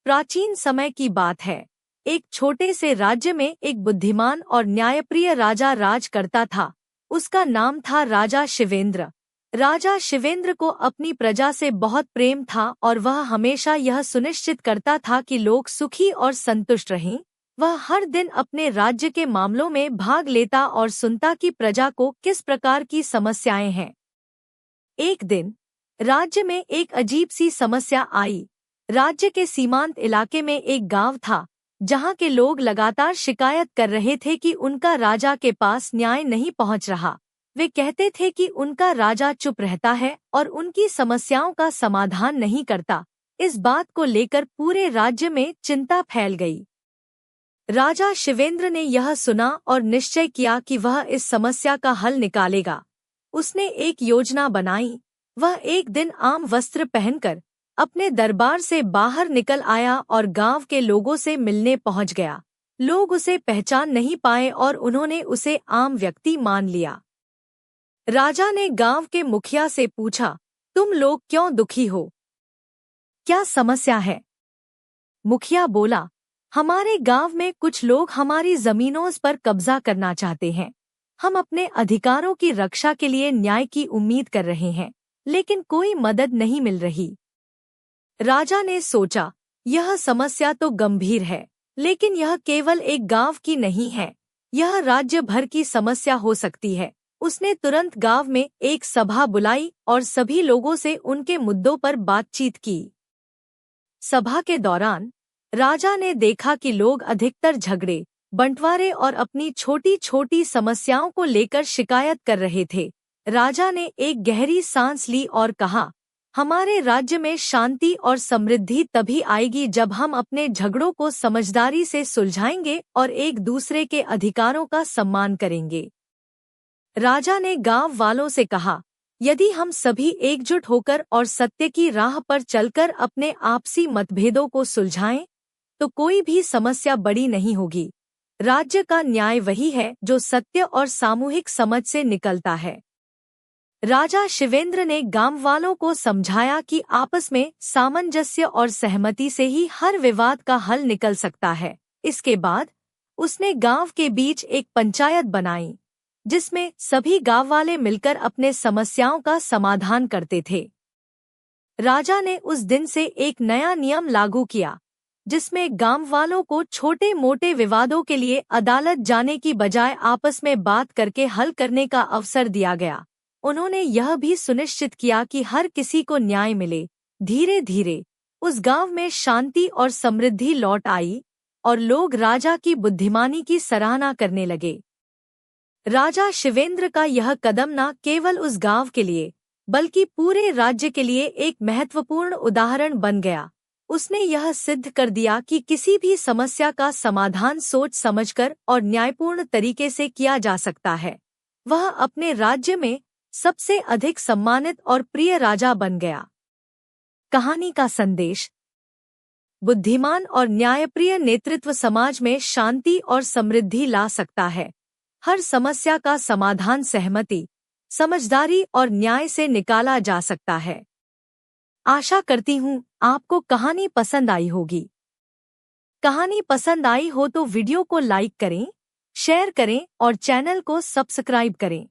प्राचीन समय की बात है। एक छोटे से राज्य में एक बुद्धिमान और न्यायप्रिय राजा राज करता था। उसका नाम था राजा शिवेंद्र। राजा शिवेंद्र को अपनी प्रजा से बहुत प्रेम था और वह हमेशा यह सुनिश्चित करता था कि लोग सुखी और संतुष्ट रहें। वह हर दिन अपने राज्य के मामलों में भाग लेता और सुनता कि प्रजा को किस प्रकार की समस्याएं हैं। एक दिन राज्य में एक अजीब सी समस्या आई। राज्य के सीमांत इलाके में एक गांव था जहां के लोग लगातार शिकायत कर रहे थे कि उनका राजा के पास न्याय नहीं पहुंच रहा। वे कहते थे कि उनका राजा चुप रहता है और उनकी समस्याओं का समाधान नहीं करता। इस बात को लेकर पूरे राज्य में चिंता फैल गई। राजा शिवेंद्र ने यह सुना और निश्चय किया कि वह इस समस्या का हल निकालेगा। उसने एक योजना बनाई। वह एक दिन आम वस्त्र पहनकर अपने दरबार से बाहर निकल आया और गांव के लोगों से मिलने पहुंच गया। लोग उसे पहचान नहीं पाए और उन्होंने उसे आम व्यक्ति मान लिया। राजा ने गांव के मुखिया से पूछा, तुम लोग क्यों दुखी हो? क्या समस्या है? मुखिया बोला, हमारे गांव में कुछ लोग हमारी जमीनों पर कब्जा करना चाहते हैं। हम अपने अधिकारों की रक्षा के लिए न्याय की उम्मीद कर रहे हैं, लेकिन कोई मदद नहीं मिल रही। राजा ने सोचा, यह समस्या तो गंभीर है, लेकिन यह केवल एक गांव की नहीं है, यह राज्य भर की समस्या हो सकती है। उसने तुरंत गांव में एक सभा बुलाई और सभी लोगों से उनके मुद्दों पर बातचीत की। सभा के दौरान राजा ने देखा कि लोग अधिकतर झगड़े, बंटवारे और अपनी छोटी छोटी समस्याओं को लेकर शिकायत कर रहे थे। राजा ने एक गहरी सांस ली और कहा, हमारे राज्य में शांति और समृद्धि तभी आएगी जब हम अपने झगड़ों को समझदारी से सुलझाएंगे और एक दूसरे के अधिकारों का सम्मान करेंगे। राजा ने गांव वालों से कहा, यदि हम सभी एकजुट होकर और सत्य की राह पर चलकर अपने आपसी मतभेदों को सुलझाएं, तो कोई भी समस्या बड़ी नहीं होगी। राज्य का न्याय वही है जो सत्य और सामूहिक समझ से निकलता है। राजा शिवेंद्र ने गांव वालों को समझाया कि आपस में सामंजस्य और सहमति से ही हर विवाद का हल निकल सकता है। इसके बाद उसने गांव के बीच एक पंचायत बनाई, जिसमें सभी गांव वाले मिलकर अपने समस्याओं का समाधान करते थे। राजा ने उस दिन से एक नया नियम लागू किया, जिसमें गांव वालों को छोटे मोटे विवादों के लिए अदालत जाने की बजाय आपस में बात करके हल करने का अवसर दिया गया। उन्होंने यह भी सुनिश्चित किया कि हर किसी को न्याय मिले। धीरे धीरे उस गांव में शांति और समृद्धि लौट आई और लोग राजा की बुद्धिमानी की सराहना करने लगे। राजा शिवेंद्र का यह कदम न केवल उस गांव के लिए बल्कि पूरे राज्य के लिए एक महत्वपूर्ण उदाहरण बन गया। उसने यह सिद्ध कर दिया कि किसी भी समस्या का समाधान सोच समझकर और न्यायपूर्ण तरीके से किया जा सकता है। वह अपने राज्य में सबसे अधिक सम्मानित और प्रिय राजा बन गया। कहानी का संदेश: बुद्धिमान और न्यायप्रिय नेतृत्व समाज में शांति और समृद्धि ला सकता है। हर समस्या का समाधान सहमति, समझदारी और न्याय से निकाला जा सकता है। आशा करती हूँ आपको कहानी पसंद आई होगी। कहानी पसंद आई हो तो वीडियो को लाइक करें, शेयर करें और चैनल को सब्सक्राइब करें।